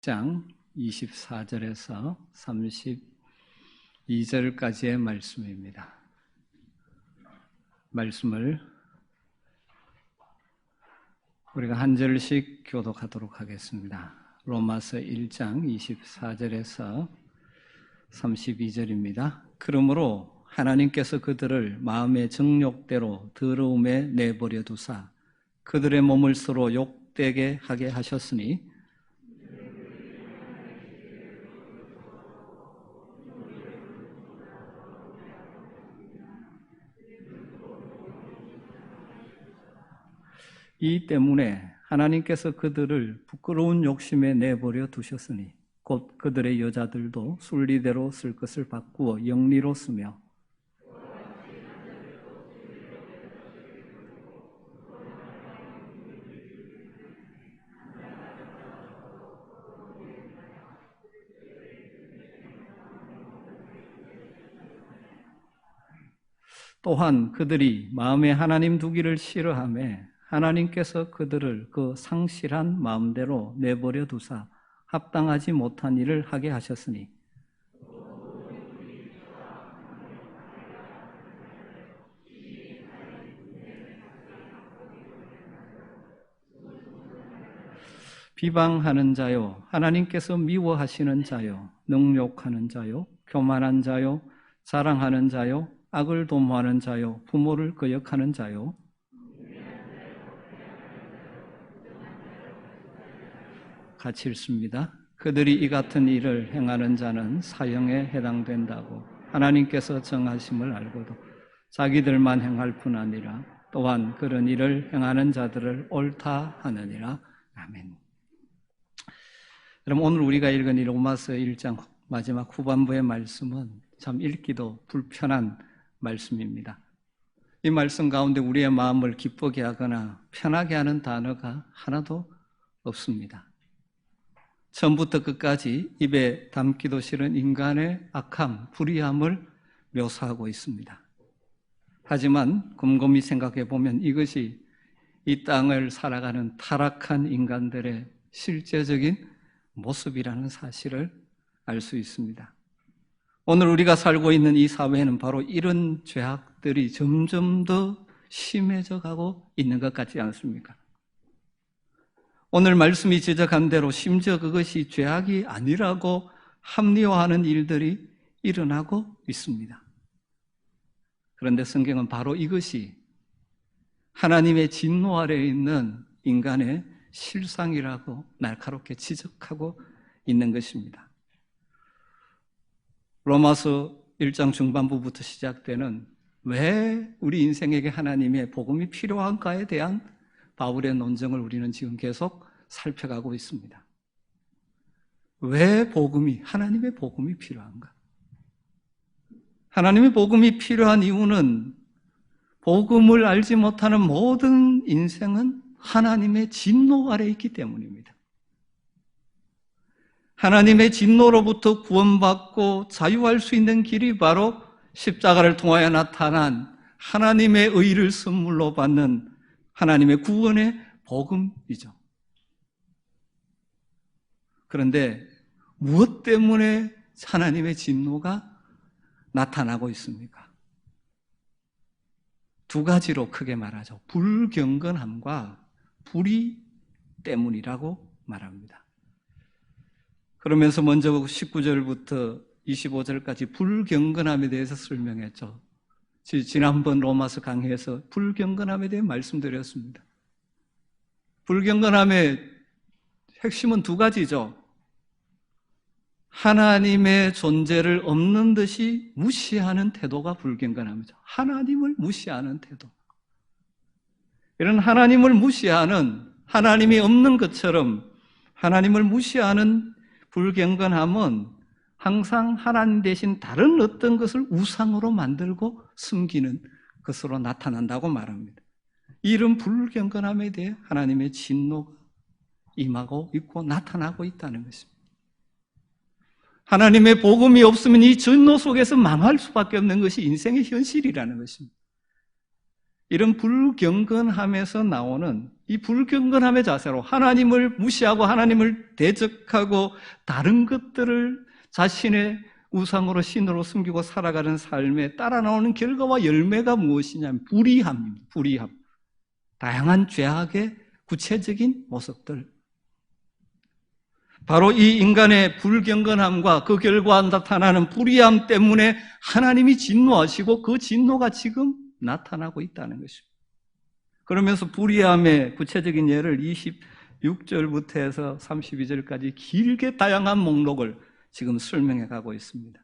장 24절에서 32절까지의 말씀입니다. 말씀을 우리가 한 절씩 교독하도록 하겠습니다. 로마서 1장 24절에서 32절입니다. 그러므로 하나님께서 그들을 마음의 정욕대로 더러움에 내버려 두사 그들의 몸을 서로 욕되게 하게 하셨으니 이 때문에 하나님께서 그들을 부끄러운 욕심에 내버려 두셨으니 곧 그들의 여자들도 순리대로 쓸 것을 바꾸어 영리로 쓰며 또한 그들이 마음에 하나님 두기를 싫어하며 하나님께서 그들을 그 상실한 마음대로 내버려 두사 합당하지 못한 일을 하게 하셨으니 비방하는 자요, 하나님께서 미워하시는 자요, 능욕하는 자요, 교만한 자요, 자랑하는 자요, 악을 도모하는 자요, 부모를 거역하는 자요, 같이 읽습니다. 그들이 이 같은 일을 행하는 자는 사형에 해당된다고 하나님께서 정하심을 알고도 자기들만 행할 뿐 아니라 또한 그런 일을 행하는 자들을 옳다 하느니라. 아멘. 여러분, 오늘 우리가 읽은 이 로마서 1장 마지막 후반부의 말씀은 참 읽기도 불편한 말씀입니다. 이 말씀 가운데 우리의 마음을 기쁘게 하거나 편하게 하는 단어가 하나도 없습니다. 처음부터 끝까지 입에 담기도 싫은 인간의 악함, 불의함을 묘사하고 있습니다. 하지만 곰곰이 생각해 보면 이것이 이 땅을 살아가는 타락한 인간들의 실제적인 모습이라는 사실을 알 수 있습니다. 오늘 우리가 살고 있는 이 사회에는 바로 이런 죄악들이 점점 더 심해져 가고 있는 것 같지 않습니까? 오늘 말씀이 지적한 대로 심지어 그것이 죄악이 아니라고 합리화하는 일들이 일어나고 있습니다. 그런데 성경은 바로 이것이 하나님의 진노 아래에 있는 인간의 실상이라고 날카롭게 지적하고 있는 것입니다. 로마서 1장 중반부부터 시작되는 왜 우리 인생에게 하나님의 복음이 필요한가에 대한 바울의 논증을 우리는 지금 계속 살펴가고 있습니다. 왜 하나님의 복음이 필요한가? 하나님의 복음이 필요한 이유는 복음을 알지 못하는 모든 인생은 하나님의 진노 아래에 있기 때문입니다. 하나님의 진노로부터 구원받고 자유할 수 있는 길이 바로 십자가를 통하여 나타난 하나님의 의를 선물로 받는 하나님의 구원의 복음이죠. 그런데 무엇 때문에 하나님의 진노가 나타나고 있습니까? 두 가지로 크게 말하죠. 불경건함과 불의 때문이라고 말합니다. 그러면서 먼저 19절부터 25절까지 불경건함에 대해서 설명했죠. 지난번 로마서 강의에서 불경건함에 대해 말씀드렸습니다. 불경건함의 핵심은 두 가지죠. 하나님의 존재를 없는 듯이 무시하는 태도가 불경건함이죠. 하나님을 무시하는 태도. 이런 하나님을 무시하는, 하나님이 없는 것처럼 하나님을 무시하는 불경건함은 항상 하나님 대신 다른 어떤 것을 우상으로 만들고 숨기는 것으로 나타난다고 말합니다. 이런 불경건함에 대해 하나님의 진노가 임하고 있고 나타나고 있다는 것입니다. 하나님의 복음이 없으면 이 진노 속에서 망할 수밖에 없는 것이 인생의 현실이라는 것입니다. 이런 불경건함에서 나오는 이 불경건함의 자세로 하나님을 무시하고 하나님을 대적하고 다른 것들을 자신의 우상으로 신으로 숨기고 살아가는 삶에 따라 나오는 결과와 열매가 무엇이냐면 불의함입니다. 불의함. 다양한 죄악의 구체적인 모습들. 바로 이 인간의 불경건함과 그 결과 나타나는 불의함 때문에 하나님이 진노하시고 그 진노가 지금 나타나고 있다는 것입니다. 그러면서 불의함의 구체적인 예를 26절부터 해서 32절까지 길게 다양한 목록을 지금 설명해 가고 있습니다.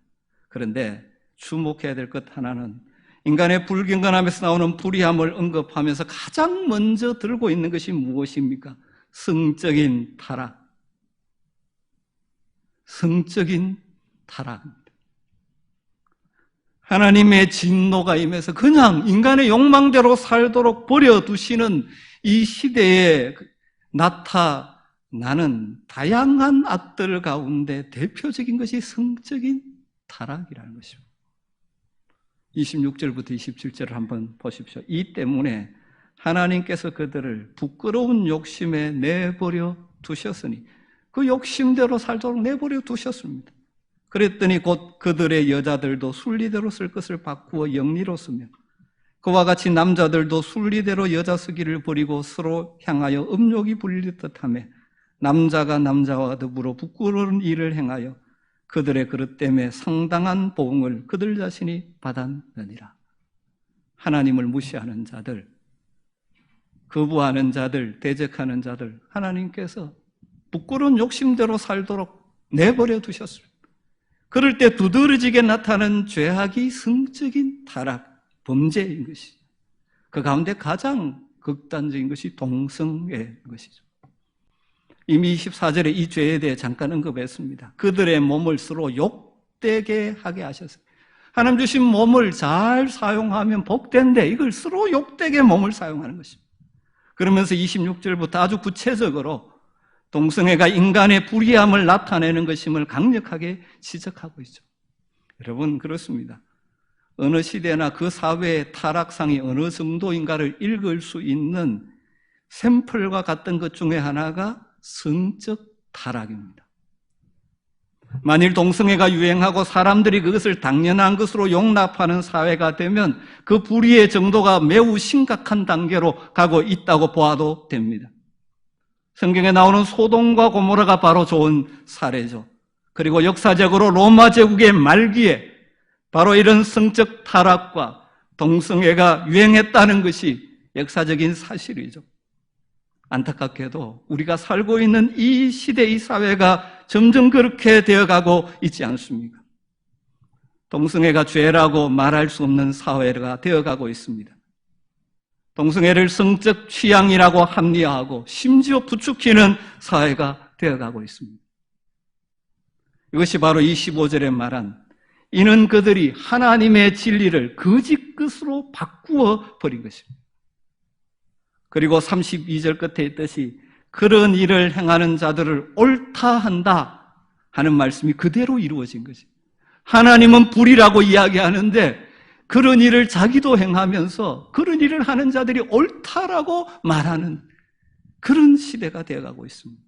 그런데 주목해야 될 것 하나는 인간의 불경건함에서 나오는 불의함을 언급하면서 가장 먼저 들고 있는 것이 무엇입니까? 성적인 타락. 성적인 타락입니다. 하나님의 진노가 임해서 그냥 인간의 욕망대로 살도록 버려두시는 이 시대에 나타나는 다양한 악들 가운데 대표적인 것이 성적인 타락이라는 것입니다. 26절부터 27절을 한번 보십시오. 이 때문에 하나님께서 그들을 부끄러운 욕심에 내버려 두셨으니 그 욕심대로 살도록 내버려 두셨습니다. 그랬더니 곧 그들의 여자들도 순리대로 쓸 것을 바꾸어 영리로 쓰며 그와 같이 남자들도 순리대로 여자 쓰기를 버리고 서로 향하여 음욕이 불릴 듯하며 남자가 남자와 더불어 부끄러운 일을 행하여 그들의 그릇 때문에 상당한 보응을 그들 자신이 받았느니라. 하나님을 무시하는 자들, 거부하는 자들, 대적하는 자들, 하나님께서 부끄러운 욕심대로 살도록 내버려 두셨습니다. 그럴 때 두드러지게 나타나는 죄악이 성적인 타락, 범죄인 것이죠. 그 가운데 가장 극단적인 것이 동성애인 것이죠. 이미 24절에 이 죄에 대해 잠깐 언급했습니다. 그들의 몸을 서로 욕되게 하게 하셨어요. 하나님 주신 몸을 잘 사용하면 복된데 이걸 서로 욕되게 몸을 사용하는 것입니다. 그러면서 26절부터 아주 구체적으로 동성애가 인간의 불의함을 나타내는 것임을 강력하게 지적하고 있죠. 여러분 그렇습니다. 어느 시대나 그 사회의 타락상이 어느 정도인가를 읽을 수 있는 샘플과 같은 것 중에 하나가 성적 타락입니다. 만일 동성애가 유행하고 사람들이 그것을 당연한 것으로 용납하는 사회가 되면 그 불의의 정도가 매우 심각한 단계로 가고 있다고 보아도 됩니다. 성경에 나오는 소돔과 고모라가 바로 좋은 사례죠. 그리고 역사적으로 로마 제국의 말기에 바로 이런 성적 타락과 동성애가 유행했다는 것이 역사적인 사실이죠. 안타깝게도 우리가 살고 있는 이 시대, 이 사회가 점점 그렇게 되어가고 있지 않습니까? 동성애가 죄라고 말할 수 없는 사회가 되어가고 있습니다. 동성애를 성적 취향이라고 합리화하고 심지어 부추기는 사회가 되어가고 있습니다. 이것이 바로 25절에 말한 이는 그들이 하나님의 진리를 거짓 것으로 바꾸어 버린 것입니다. 그리고 32절 끝에 있듯이 그런 일을 행하는 자들을 옳다 한다 하는 말씀이 그대로 이루어진 것입니다. 하나님은 불이라고 이야기하는데 그런 일을 자기도 행하면서 그런 일을 하는 자들이 옳다라고 말하는 그런 시대가 되어가고 있습니다.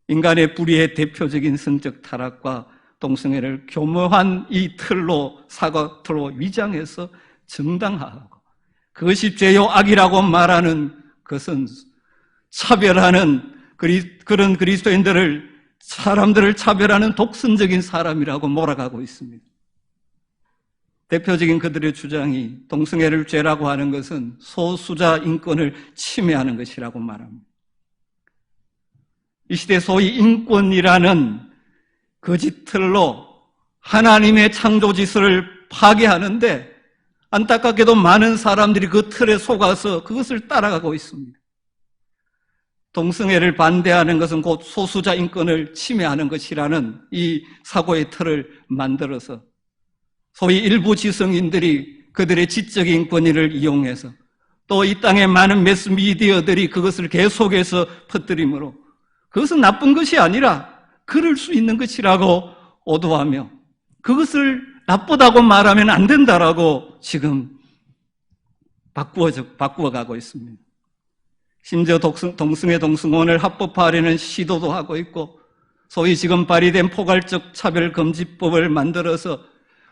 인간의 불의의 대표적인 성적 타락과 동성애를 교묘한 이 틀로 사과틀로 위장해서 정당화하고 그것이 죄요 악이라고 말하는 것은 차별하는 그런 그리스도인들을 사람들을 차별하는 독선적인 사람이라고 몰아가고 있습니다. 대표적인 그들의 주장이 동성애를 죄라고 하는 것은 소수자 인권을 침해하는 것이라고 말합니다. 이 시대 소위 인권이라는 거짓틀로 하나님의 창조지수를 파괴하는데 안타깝게도 많은 사람들이 그 틀에 속아서 그것을 따라가고 있습니다. 동성애를 반대하는 것은 곧 소수자 인권을 침해하는 것이라는 이 사고의 틀을 만들어서 소위 일부 지성인들이 그들의 지적인 권위를 이용해서 또 이 땅의 많은 매스미디어들이 그것을 계속해서 퍼뜨리므로 그것은 나쁜 것이 아니라 그럴 수 있는 것이라고 오도하며 그것을 나쁘다고 말하면 안 된다라고 지금 바꾸어가고 있습니다. 심지어 동성애 동성혼을 합법화하려는 시도도 하고 있고, 소위 지금 발의된 포괄적 차별금지법을 만들어서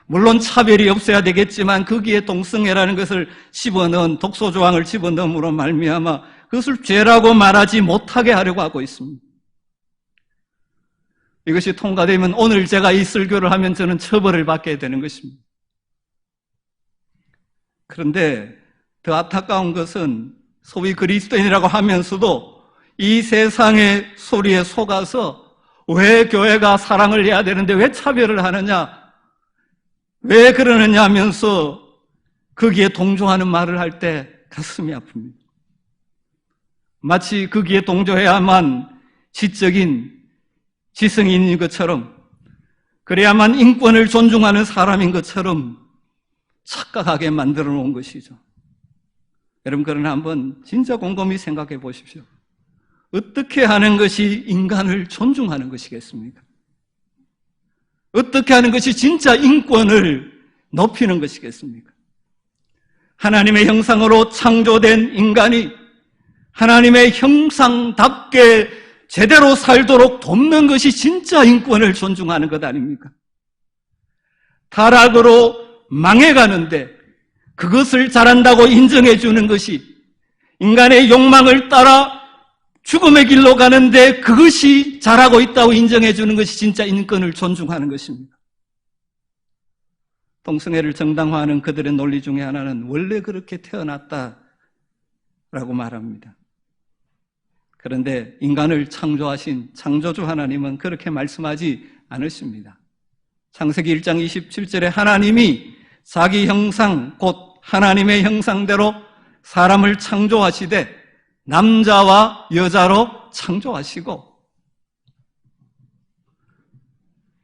물론 차별이 없어야 되겠지만 거기에 동성애라는 것을 집어넣은 독소조항을 집어넣음으로 말미암아 그것을 죄라고 말하지 못하게 하려고 하고 있습니다. 이것이 통과되면 오늘 제가 이 설교를 하면 저는 처벌을 받게 되는 것입니다. 그런데 더 안타까운 것은 소위 그리스도인이라고 하면서도 이 세상의 소리에 속아서 왜 교회가 사랑을 해야 되는데 왜 차별을 하느냐, 왜 그러느냐 하면서 거기에 동조하는 말을 할 때 가슴이 아픕니다. 마치 거기에 동조해야만 지적인 지성인인 것처럼, 그래야만 인권을 존중하는 사람인 것처럼 착각하게 만들어 놓은 것이죠. 여러분, 그러나 한번 진짜 곰곰이 생각해 보십시오. 어떻게 하는 것이 인간을 존중하는 것이겠습니까? 어떻게 하는 것이 진짜 인권을 높이는 것이겠습니까? 하나님의 형상으로 창조된 인간이 하나님의 형상답게 제대로 살도록 돕는 것이 진짜 인권을 존중하는 것 아닙니까? 타락으로 망해가는데 그것을 잘한다고 인정해 주는 것이, 인간의 욕망을 따라 죽음의 길로 가는데 그것이 잘하고 있다고 인정해 주는 것이 진짜 인권을 존중하는 것입니다. 동성애를 정당화하는 그들의 논리 중에 하나는 원래 그렇게 태어났다라고 말합니다. 그런데 인간을 창조하신 창조주 하나님은 그렇게 말씀하지 않으십니다. 창세기 1장 27절에 하나님이 자기 형상, 곧 하나님의 형상대로 사람을 창조하시되 남자와 여자로 창조하시고,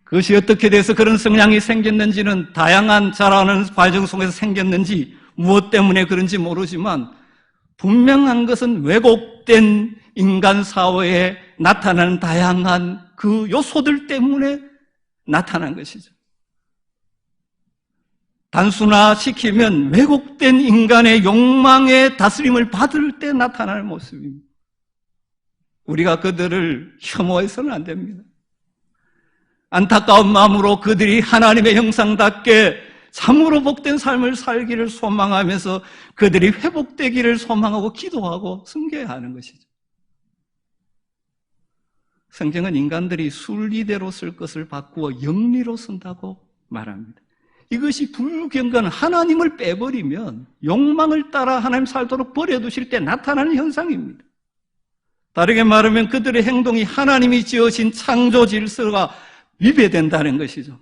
그것이 어떻게 돼서 그런 성향이 생겼는지는 다양한 자라는 과정 속에서 생겼는지 무엇 때문에 그런지 모르지만 분명한 것은 왜곡된 인간 사회에 나타나는 다양한 그 요소들 때문에 나타난 것이죠. 단순화시키면 왜곡된 인간의 욕망의 다스림을 받을 때 나타나는 모습입니다. 우리가 그들을 혐오해서는 안 됩니다. 안타까운 마음으로 그들이 하나님의 형상답게 참으로 복된 삶을 살기를 소망하면서 그들이 회복되기를 소망하고 기도하고 섬겨야 하는 것이죠. 성경은 인간들이 순리대로 쓸 것을 바꾸어 영리로 쓴다고 말합니다. 이것이 불경건 하나님을 빼버리면 욕망을 따라 하나님 살도록 버려두실 때 나타나는 현상입니다. 다르게 말하면 그들의 행동이 하나님이 지으신 창조 질서가 위배된다는 것이죠.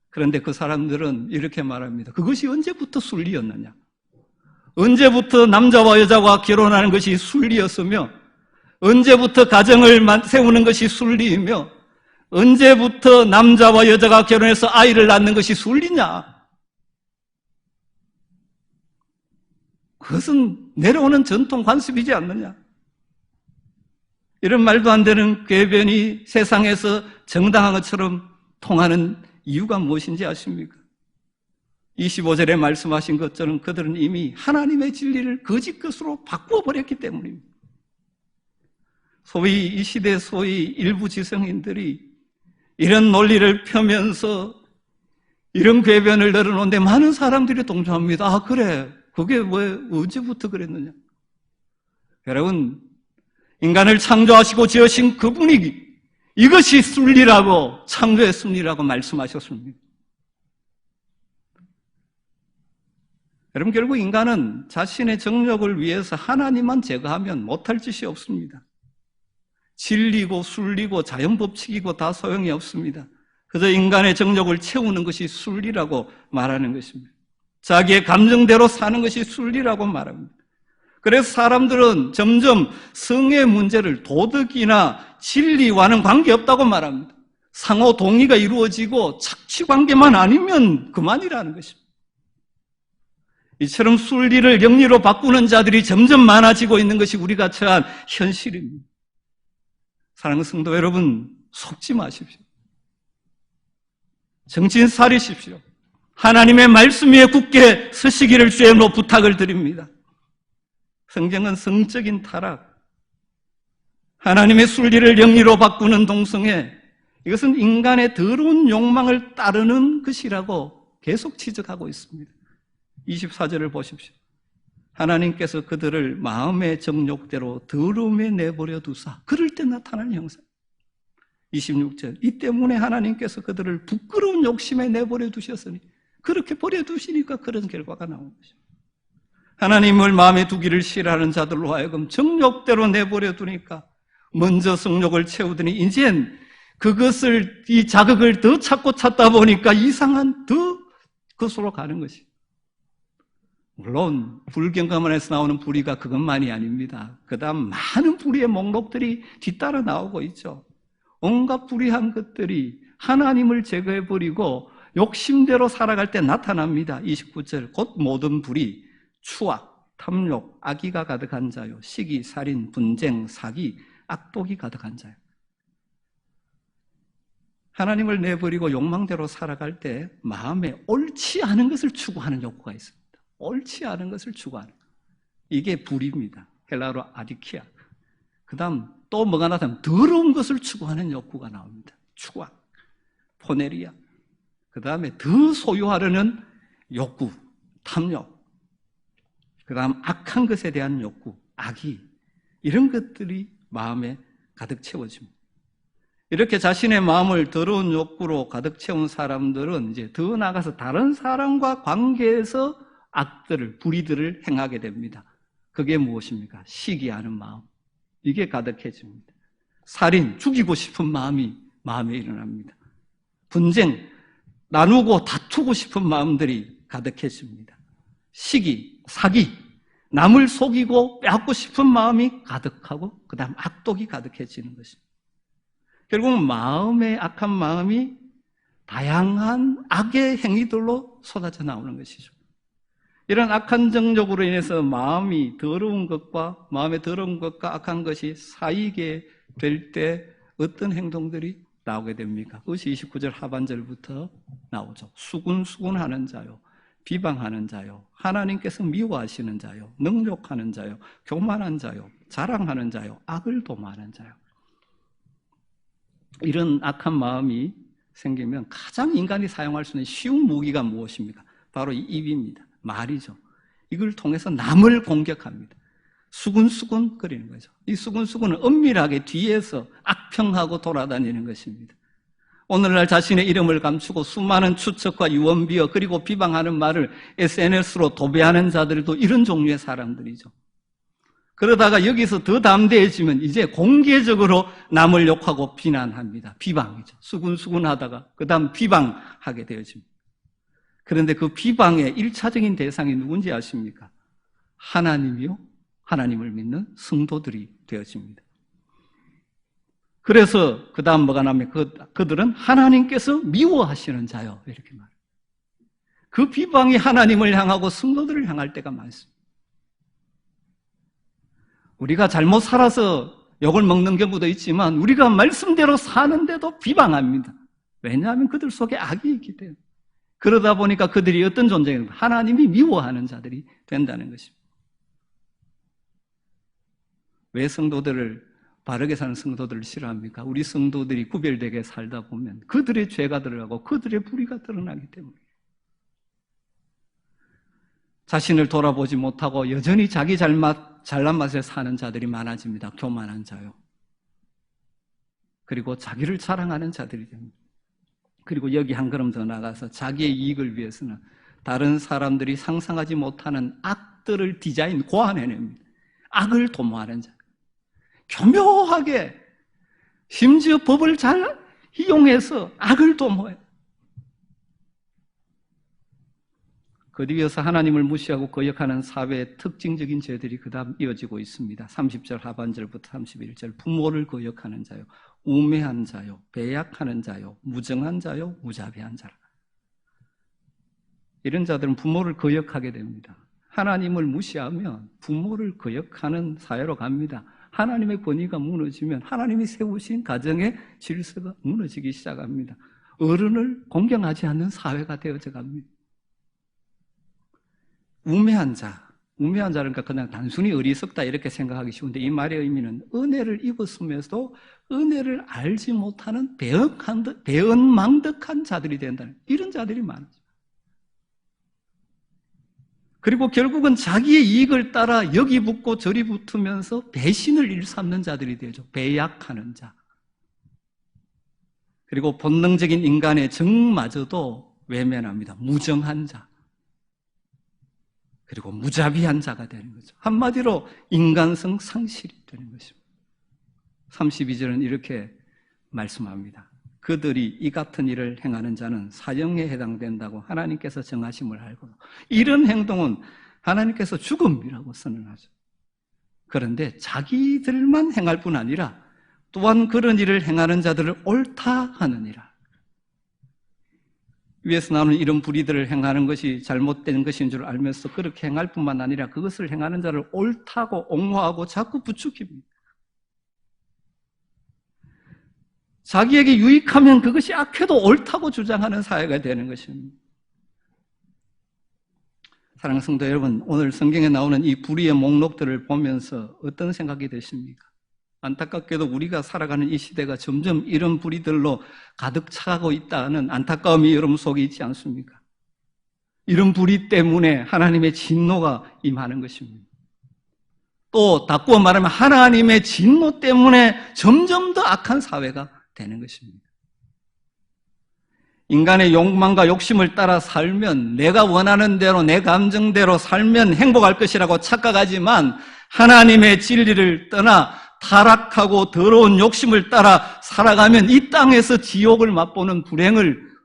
그런데 그 사람들은 이렇게 말합니다. 그것이 언제부터 순리였느냐? 언제부터 남자와 여자가 결혼하는 것이 순리였으며, 언제부터 가정을 세우는 것이 순리이며, 언제부터 남자와 여자가 결혼해서 아이를 낳는 것이 순리냐? 그것은 내려오는 전통 관습이지 않느냐? 이런 말도 안 되는 궤변이 세상에서 정당한 것처럼 통하는 이유가 무엇인지 아십니까? 25절에 말씀하신 것처럼 그들은 이미 하나님의 진리를 거짓 것으로 바꾸어버렸기 때문입니다. 소위 이 시대 소위 일부 지성인들이 이런 논리를 펴면서 이런 궤변을 늘어놓는데 많은 사람들이 동조합니다. 아, 그래. 그게 왜 언제부터 그랬느냐? 여러분, 인간을 창조하시고 지으신 그분이 이것이 순리라고, 창조의 순리라고 말씀하셨습니다. 여러분, 결국 인간은 자신의 정욕을 위해서 하나님만 제거하면 못할 짓이 없습니다. 진리고 순리고 자연법칙이고 다 소용이 없습니다. 그저 인간의 정욕을 채우는 것이 순리라고 말하는 것입니다. 자기의 감정대로 사는 것이 순리라고 말합니다. 그래서 사람들은 점점 성의 문제를 도덕이나 진리와는 관계없다고 말합니다. 상호 동의가 이루어지고 착취관계만 아니면 그만이라는 것입니다. 이처럼 순리를 영리로 바꾸는 자들이 점점 많아지고 있는 것이 우리가 처한 현실입니다. 사랑하는 성도 여러분, 속지 마십시오. 정신 차리십시오. 하나님의 말씀 위에 굳게 서시기를 주님으로 부탁을 드립니다. 성경은 성적인 타락, 하나님의 순리를 영리로 바꾸는 동성애, 이것은 인간의 더러운 욕망을 따르는 것이라고 계속 지적하고 있습니다. 24절을 보십시오. 하나님께서 그들을 마음의 정욕대로 더러움에 내버려 두사 그럴 때 나타나는 형상. 26절, 이 때문에 하나님께서 그들을 부끄러운 욕심에 내버려 두셨으니, 그렇게 버려두시니까 그런 결과가 나온 것입니다. 하나님을 마음에 두기를 싫어하는 자들로 하여금 정욕대로 내버려 두니까 먼저 성욕을 채우더니 이젠 그것을, 이 자극을 더 찾고 찾다 보니까 이상한 더 그것으로 가는 것이. 물론 불경감원에서 나오는 불의가 그것만이 아닙니다. 그 다음 많은 불의의 목록들이 뒤따라 나오고 있죠. 온갖 불의한 것들이 하나님을 제거해버리고 욕심대로 살아갈 때 나타납니다. 29절, 곧 모든 불의, 추악, 탐욕, 악의가 가득한 자요, 시기, 살인, 분쟁, 사기, 악독이 가득한 자요. 하나님을 내버리고 욕망대로 살아갈 때 마음에 옳지 않은 것을 추구하는 욕구가 있습니다. 옳지 않은 것을 추구하는 것. 이게 불입니다. 헬라어로 아디키아. 그 다음 또 뭐가 나타나면 더러운 것을 추구하는 욕구가 나옵니다. 추악, 포네리아. 그 다음에 더 소유하려는 욕구, 탐욕. 그 다음 악한 것에 대한 욕구, 악의. 이런 것들이 마음에 가득 채워집니다. 이렇게 자신의 마음을 더러운 욕구로 가득 채운 사람들은 이제 더 나아가서 다른 사람과 관계에서 악들을, 불의들을 행하게 됩니다. 그게 무엇입니까? 시기하는 마음. 이게 가득해집니다. 살인, 죽이고 싶은 마음에 일어납니다. 분쟁, 나누고 다투고 싶은 마음들이 가득해집니다. 시기, 사기, 남을 속이고 빼앗고 싶은 마음이 가득하고 그 다음 악독이 가득해지는 것입니다. 결국 마음의 악한 마음이 다양한 악의 행위들로 쏟아져 나오는 것이죠. 이런 악한 정욕으로 인해서 마음의 더러운 것과 악한 것이 사이게 될 때 어떤 행동들이 나오게 됩니까? 그것이 29절 하반절부터 나오죠. 수군수군하는 자요, 비방하는 자요, 하나님께서 미워하시는 자요, 능욕하는 자요, 교만한 자요, 자랑하는 자요, 악을 도모하는 자요. 이런 악한 마음이 생기면 가장 인간이 사용할 수 있는 쉬운 무기가 무엇입니까? 바로 이 입입니다. 말이죠. 이걸 통해서 남을 공격합니다. 수군수군 거리는 거죠. 이 수군수군은 은밀하게 뒤에서 악평하고 돌아다니는 것입니다. 오늘날 자신의 이름을 감추고 수많은 추측과 유언비어 그리고 비방하는 말을 SNS로 도배하는 자들도 이런 종류의 사람들이죠. 그러다가 여기서 더 담대해지면 이제 공개적으로 남을 욕하고 비난합니다. 비방이죠. 수군수군하다가 그 다음 비방하게 되어집니다. 그런데 그 비방의 1차적인 대상이 누군지 아십니까? 하나님이요, 하나님을 믿는 성도들이 되어집니다. 그래서 그 다음 뭐가 나면 그들은 하나님께서 미워하시는 자요, 이렇게 말해요. 그 비방이 하나님을 향하고 성도들을 향할 때가 많습니다. 우리가 잘못 살아서 욕을 먹는 경우도 있지만 우리가 말씀대로 사는데도 비방합니다. 왜냐하면 그들 속에 악이 있기 때문에. 그러다 보니까 그들이 어떤 존재인가? 하나님이 미워하는 자들이 된다는 것입니다. 왜 성도들을, 바르게 사는 성도들을 싫어합니까? 우리 성도들이 구별되게 살다 보면 그들의 죄가 드러나고 그들의 불의가 드러나기 때문에. 자신을 돌아보지 못하고 여전히 자기 잘난 맛에 사는 자들이 많아집니다. 교만한 자요. 그리고 자기를 자랑하는 자들이 됩니다. 그리고 여기 한 걸음 더 나가서 자기의 이익을 위해서는 다른 사람들이 상상하지 못하는 악들을 고안해냅니다. 악을 도모하는 자. 교묘하게 심지어 법을 잘 이용해서 악을 도모해요. 그 뒤에서 하나님을 무시하고 거역하는 사회의 특징적인 죄들이 그 다음 이어지고 있습니다. 30절 하반절부터 31절 부모를 거역하는 자요, 우매한 자요, 배약하는 자요, 무정한 자요, 무자비한 자라. 이런 자들은 부모를 거역하게 됩니다. 하나님을 무시하면 부모를 거역하는 사회로 갑니다. 하나님의 권위가 무너지면 하나님이 세우신 가정의 질서가 무너지기 시작합니다. 어른을 공경하지 않는 사회가 되어져 갑니다. 우매한 자, 우매한 자니까 그냥 단순히 어리석다 이렇게 생각하기 쉬운데 이 말의 의미는 은혜를 입었으면서도 은혜를 알지 못하는 배은망덕한 자들이 된다는 이런 자들이 많아요. 그리고 결국은 자기의 이익을 따라 여기 붙고 저리 붙으면서 배신을 일삼는 자들이 되죠. 배약하는 자. 그리고 본능적인 인간의 정마저도 외면합니다. 무정한 자. 그리고 무자비한 자가 되는 거죠. 한마디로 인간성 상실이 되는 것입니다. 32절은 이렇게 말씀합니다. 그들이 이 같은 일을 행하는 자는 사형에 해당된다고 하나님께서 정하심을 알고 이런 행동은 하나님께서 죽음이라고 선언하죠. 그런데 자기들만 행할 뿐 아니라 또한 그런 일을 행하는 자들을 옳다 하느니라. 위에서 나오는 이런 불의들을 행하는 것이 잘못된 것인 줄 알면서 그렇게 행할 뿐만 아니라 그것을 행하는 자를 옳다고 옹호하고 자꾸 부추깁니다. 자기에게 유익하면 그것이 악해도 옳다고 주장하는 사회가 되는 것입니다. 사랑하는 성도 여러분, 오늘 성경에 나오는 이 불의의 목록들을 보면서 어떤 생각이 드십니까? 안타깝게도 우리가 살아가는 이 시대가 점점 이런 불의들로 가득 차고 있다는 안타까움이 여러분 속에 있지 않습니까? 이런 불의 때문에 하나님의 진노가 임하는 것입니다. 또 바꾸어 말하면 하나님의 진노 때문에 점점 더 악한 사회가 되는 것입니다. 인간의 욕망과 욕심을 따라 살면 내가 원하는 대로 내 감정대로 살면 행복할 것이라고 착각하지만 하나님의 진리를 떠나 타락하고 더러운 욕심을 따라 살아가면 이 땅에서 지옥을 맛보는 불행한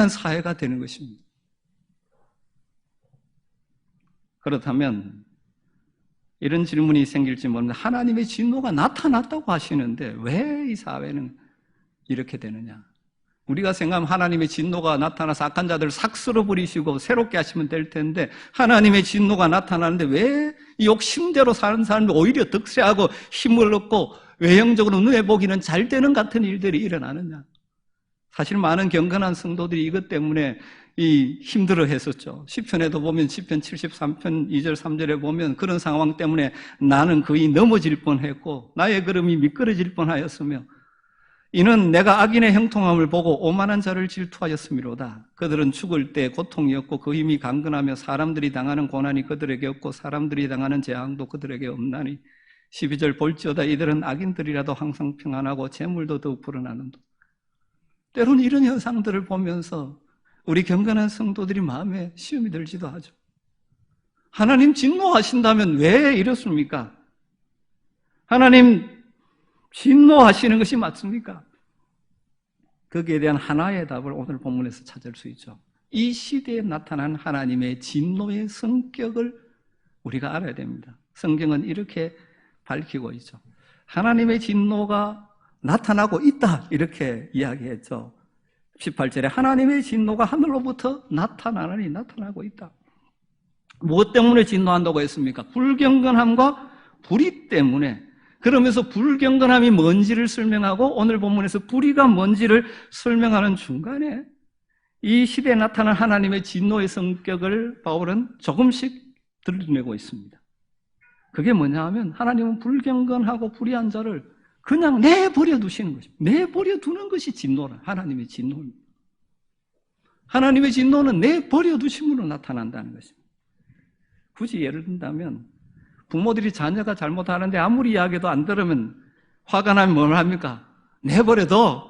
사회가 되는 것입니다. 그렇다면 이런 질문이 생길지 모르는데 하나님의 진노가 나타났다고 하시는데 왜 이 사회는 이렇게 되느냐? 우리가 생각하면 하나님의 진노가 나타나서 악한 자들을 싹 쓸어버리시고 새롭게 하시면 될 텐데 하나님의 진노가 나타나는데 왜 욕심대로 사는 사람이 오히려 득세하고 힘을 얻고 외형적으로 눈에 보기는 잘 되는 같은 일들이 일어나느냐? 사실 많은 경건한 성도들이 이것 때문에 힘들어 했었죠. 시편에도 보면 시편 73편 2절 3절에 보면 그런 상황 때문에 나는 거의 넘어질 뻔했고 나의 걸음이 미끄러질 뻔하였으며 이는 내가 악인의 형통함을 보고 오만한 자를 질투하였음이로다. 그들은 죽을 때 고통이었고 그 힘이 강건하며 사람들이 당하는 고난이 그들에게 없고 사람들이 당하는 재앙도 그들에게 없나니 12절 볼지어다 이들은 악인들이라도 항상 평안하고 재물도 더욱 불어나는도. 때로는 이런 현상들을 보면서 우리 경건한 성도들이 마음에 시험이 들지도 하죠. 하나님 진노하신다면 왜 이렇습니까? 하나님 진노하시는 것이 맞습니까? 거기에 대한 하나의 답을 오늘 본문에서 찾을 수 있죠. 이 시대에 나타난 하나님의 진노의 성격을 우리가 알아야 됩니다. 성경은 이렇게 밝히고 있죠. 하나님의 진노가 나타나고 있다 이렇게 이야기했죠. 18절에 하나님의 진노가 하늘로부터 나타나고 있다. 무엇 때문에 진노한다고 했습니까? 불경건함과 불의 때문에. 그러면서 불경건함이 뭔지를 설명하고 오늘 본문에서 불의가 뭔지를 설명하는 중간에 이 시대에 나타난 하나님의 진노의 성격을 바울은 조금씩 드러내고 있습니다. 그게 뭐냐 하면 하나님은 불경건하고 불의한 자를 그냥 내버려 두시는 것입니다. 내버려 두는 것이 진노라. 하나님의 진노입니다. 하나님의 진노는 내버려 두심으로 나타난다는 것입니다. 굳이 예를 든다면 부모들이 자녀가 잘못하는데 아무리 이야기도 안 들으면 화가 나면 뭘 합니까? 내버려둬.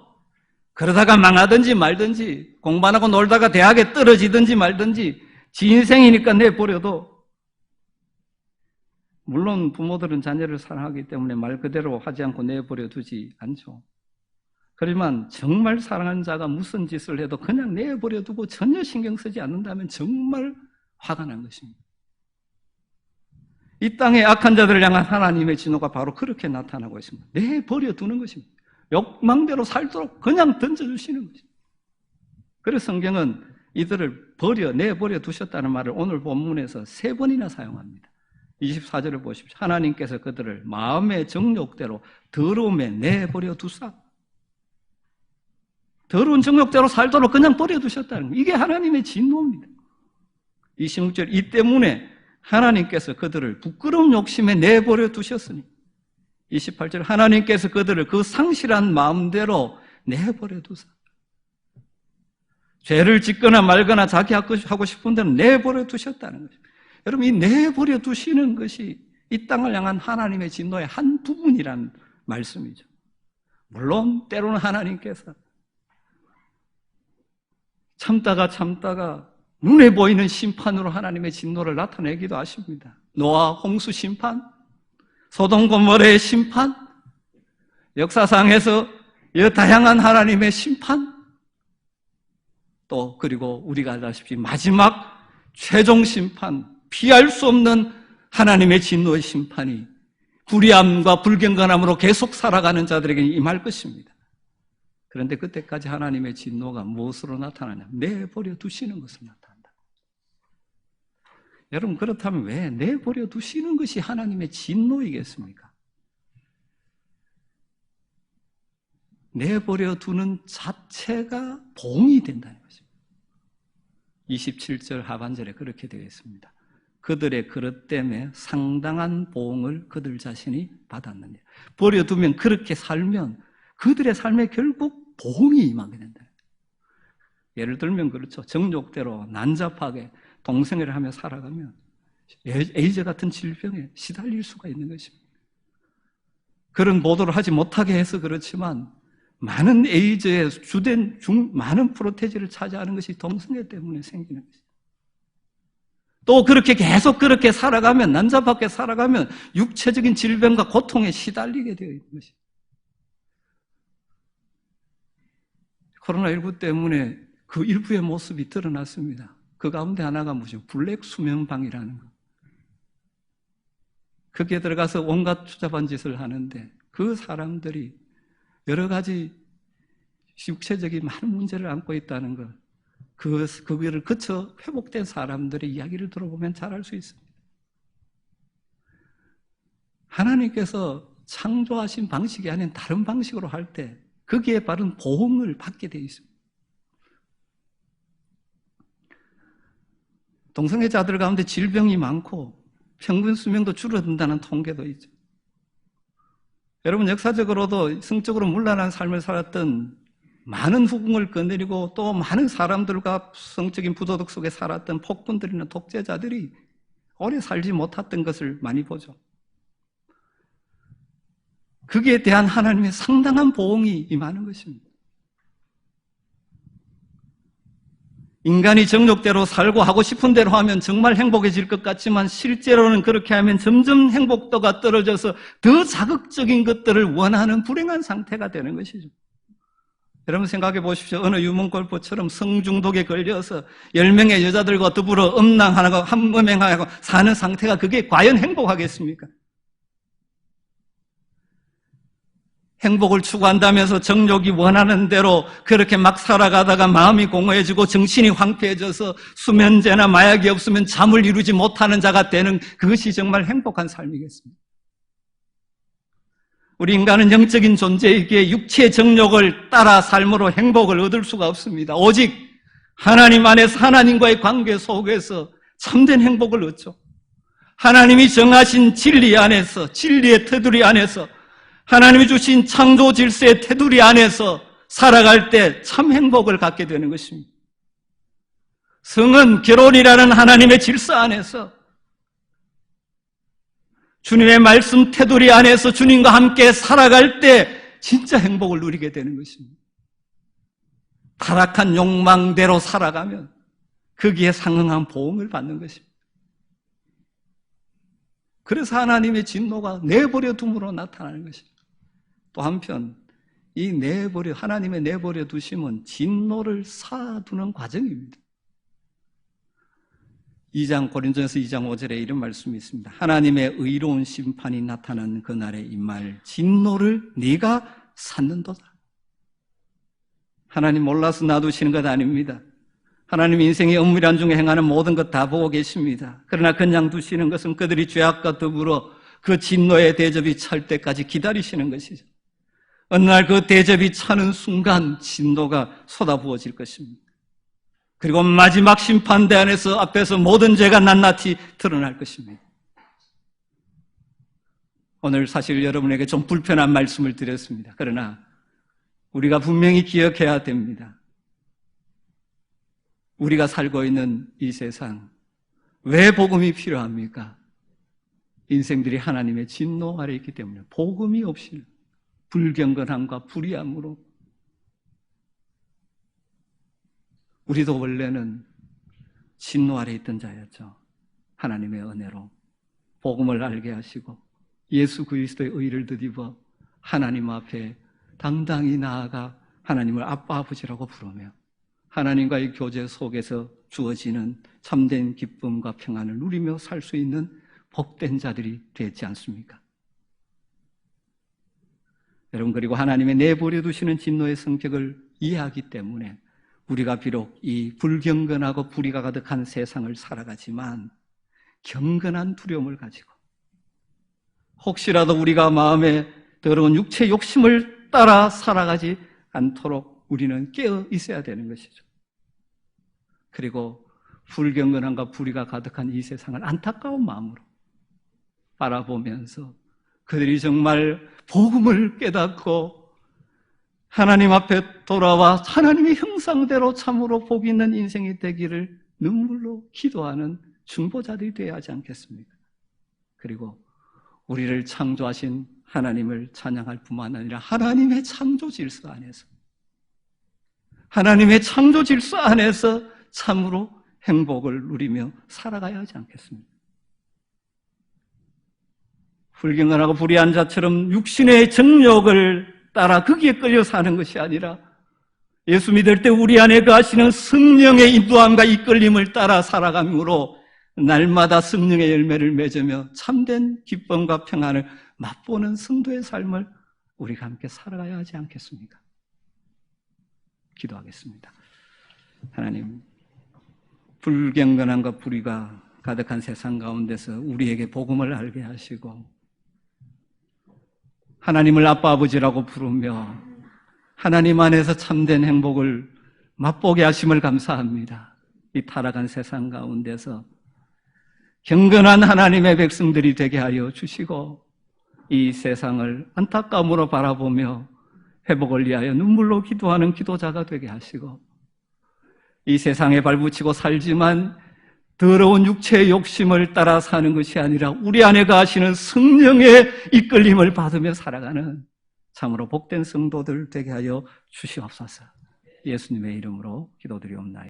그러다가 망하든지 말든지 공부 안 하고 놀다가 대학에 떨어지든지 말든지 지 인생이니까 내버려둬. 물론 부모들은 자녀를 사랑하기 때문에 말 그대로 하지 않고 내버려 두지 않죠. 그렇지만 정말 사랑하는 자가 무슨 짓을 해도 그냥 내버려 두고 전혀 신경 쓰지 않는다면 정말 화가 난 것입니다. 이 땅의 악한 자들을 향한 하나님의 진노가 바로 그렇게 나타나고 있습니다. 내버려 두는 것입니다. 욕망대로 살도록 그냥 던져주시는 것입니다. 그래서 성경은 이들을 내버려 두셨다는 말을 오늘 본문에서 3번이나 사용합니다. 24절을 보십시오. 하나님께서 그들을 마음의 정욕대로 더러움에 내버려 두사. 더러운 정욕대로 살도록 그냥 버려두셨다는 거예요. 이게 하나님의 진노입니다. 26절, 이 때문에 하나님께서 그들을 부끄러운 욕심에 내버려 두셨으니. 28절, 하나님께서 그들을 그 상실한 마음대로 내버려 두사. 죄를 짓거나 말거나 자기 하고 싶은 대로 내버려 두셨다는 것입니다. 여러분, 이 내버려 두시는 것이 이 땅을 향한 하나님의 진노의 한 부분이란 말씀이죠. 물론 때로는 하나님께서 참다가 눈에 보이는 심판으로 하나님의 진노를 나타내기도 하십니다. 노아 홍수 심판, 소돔 고모라의 심판, 역사상에서 다양한 하나님의 심판, 또 그리고 우리가 알다시피 마지막 최종 심판, 피할 수 없는 하나님의 진노의 심판이 불의함과 불경건함으로 계속 살아가는 자들에게 임할 것입니다. 그런데 그때까지 하나님의 진노가 무엇으로 나타나냐? 내버려 두시는 것으로 나타난다. 여러분, 그렇다면 왜 내버려 두시는 것이 하나님의 진노이겠습니까? 내버려 두는 자체가 보응이 된다는 것입니다. 27절 하반절에 그렇게 되어 있습니다. 그들의 그릇 때문에 상당한 보응을 그들 자신이 받았느냐. 버려두면, 그렇게 살면 그들의 삶에 결국 보응이 임하게 된다. 예를 들면 그렇죠. 정욕대로 난잡하게 동생회를 하며 살아가면 에이즈 같은 질병에 시달릴 수가 있는 것입니다. 그런 보도를 하지 못하게 해서 그렇지만 많은 에이즈의 많은 프로테지를 차지하는 것이 동성애 때문에 생기는 것입니다. 또 그렇게 계속 그렇게 살아가면, 난잡하게 살아가면 육체적인 질병과 고통에 시달리게 되어 있는 것입니다. 코로나19 때문에 그 일부의 모습이 드러났습니다. 그 가운데 하나가 뭐죠? 블랙 수면방이라는 것. 거기에 들어가서 온갖 추잡한 짓을 하는데 그 사람들이 여러 가지 육체적인 많은 문제를 안고 있다는 것, 그거를 거쳐 회복된 사람들의 이야기를 들어보면 잘 알 수 있습니다. 하나님께서 창조하신 방식이 아닌 다른 방식으로 할 때 거기에 바른 보응을 받게 되어 있습니다. 동성애자들 가운데 질병이 많고 평균 수명도 줄어든다는 통계도 있죠. 여러분, 역사적으로도 성적으로 문란한 삶을 살았던, 많은 후궁을 거느리고 또 많은 사람들과 성적인 부도덕 속에 살았던 폭군들이나 독재자들이 오래 살지 못했던 것을 많이 보죠. 거기에 대한 하나님의 상당한 보응이 임하는 것입니다. 인간이 정욕대로 살고 하고 싶은 대로 하면 정말 행복해질 것 같지만 실제로는 그렇게 하면 점점 행복도가 떨어져서 더 자극적인 것들을 원하는 불행한 상태가 되는 것이죠. 여러분 생각해 보십시오. 어느 유흥골프처럼 성중독에 걸려서 10명의 여자들과 더불어 음란하고 함음행하고 사는 상태가 그게 과연 행복하겠습니까? 행복을 추구한다면서 정욕이 원하는 대로 그렇게 막 살아가다가 마음이 공허해지고 정신이 황폐해져서 수면제나 마약이 없으면 잠을 이루지 못하는 자가 되는 그것이 정말 행복한 삶이겠습니다. 우리 인간은 영적인 존재이기에 육체의 정욕을 따라 삶으로 행복을 얻을 수가 없습니다. 오직 하나님 안에서 하나님과의 관계 속에서 참된 행복을 얻죠. 하나님이 정하신 진리 안에서, 진리의 테두리 안에서, 하나님이 주신 창조 질서의 테두리 안에서 살아갈 때 참 행복을 갖게 되는 것입니다. 성은 결혼이라는 하나님의 질서 안에서, 주님의 말씀 테두리 안에서 주님과 함께 살아갈 때 진짜 행복을 누리게 되는 것입니다. 타락한 욕망대로 살아가면 거기에 상응한 보응을 받는 것입니다. 그래서 하나님의 진노가 내버려 둠으로 나타나는 것입니다. 또 한편 이 하나님의 내버려 두심은 진노를 쌓아두는 과정입니다. 2장 고린도전서 2장 5절에 이런 말씀이 있습니다. 하나님의 의로운 심판이 나타나는 그날에 임할 진노를 네가 쌓는도다. 하나님 몰라서 놔두시는 것 아닙니다. 하나님 인생의 은밀한 중에 행하는 모든 것 다 보고 계십니다. 그러나 그냥 두시는 것은 그들이 죄악과 더불어 그 진노의 대접이 찰 때까지 기다리시는 것이죠. 어느 날 그 대접이 차는 순간 진노가 쏟아부어질 것입니다. 그리고 마지막 심판대 안에서 앞에서 모든 죄가 낱낱이 드러날 것입니다. 오늘 사실 여러분에게 좀 불편한 말씀을 드렸습니다. 그러나 우리가 분명히 기억해야 됩니다. 우리가 살고 있는 이 세상, 왜 복음이 필요합니까? 인생들이 하나님의 진노 아래 있기 때문에 복음이 없이 불경건함과 불의함으로 우리도 원래는 진노 아래 있던 자였죠. 하나님의 은혜로 복음을 알게 하시고 예수 그리스도의 의를 덧입어 하나님 앞에 당당히 나아가 하나님을 아빠 아버지라고 부르며 하나님과의 교제 속에서 주어지는 참된 기쁨과 평안을 누리며 살 수 있는 복된 자들이 되지 않습니까? 여러분, 그리고 하나님의 내버려 두시는 진노의 성격을 이해하기 때문에 우리가 비록 이 불경건하고 불의가 가득한 세상을 살아가지만 경건한 두려움을 가지고 혹시라도 우리가 마음에 더러운 육체 욕심을 따라 살아가지 않도록 우리는 깨어 있어야 되는 것이죠. 그리고 불경건함과 불의가 가득한 이 세상을 안타까운 마음으로 바라보면서 그들이 정말 복음을 깨닫고 하나님 앞에 돌아와 하나님의 형상대로 참으로 복 있는 인생이 되기를 눈물로 기도하는 중보자들이 되어야 하지 않겠습니까? 그리고 우리를 창조하신 하나님을 찬양할 뿐만 아니라 하나님의 창조 질서 안에서 참으로 행복을 누리며 살아가야 하지 않겠습니까? 불경건하고 불의한 자처럼 육신의 정욕을 따라 거기에 끌려 사는 것이 아니라 예수 믿을 때 우리 안에 거하시는 성령의 인도함과 이끌림을 따라 살아감으로 날마다 성령의 열매를 맺으며 참된 기쁨과 평안을 맛보는 성도의 삶을 우리가 함께 살아가야 하지 않겠습니까? 기도하겠습니다. 하나님, 불경건함과 불의가 가득한 세상 가운데서 우리에게 복음을 알게 하시고 하나님을 아빠 아버지라고 부르며 하나님 안에서 참된 행복을 맛보게 하심을 감사합니다. 이 타락한 세상 가운데서 경건한 하나님의 백성들이 되게 하여 주시고 이 세상을 안타까움으로 바라보며 회복을 위하여 눈물로 기도하는 기도자가 되게 하시고 이 세상에 발붙이고 살지만 더러운 육체의 욕심을 따라 사는 것이 아니라 우리 안에 거하시는 성령의 이끌림을 받으며 살아가는 참으로 복된 성도들 되게 하여 주시옵소서. 예수님의 이름으로 기도드리옵나이다.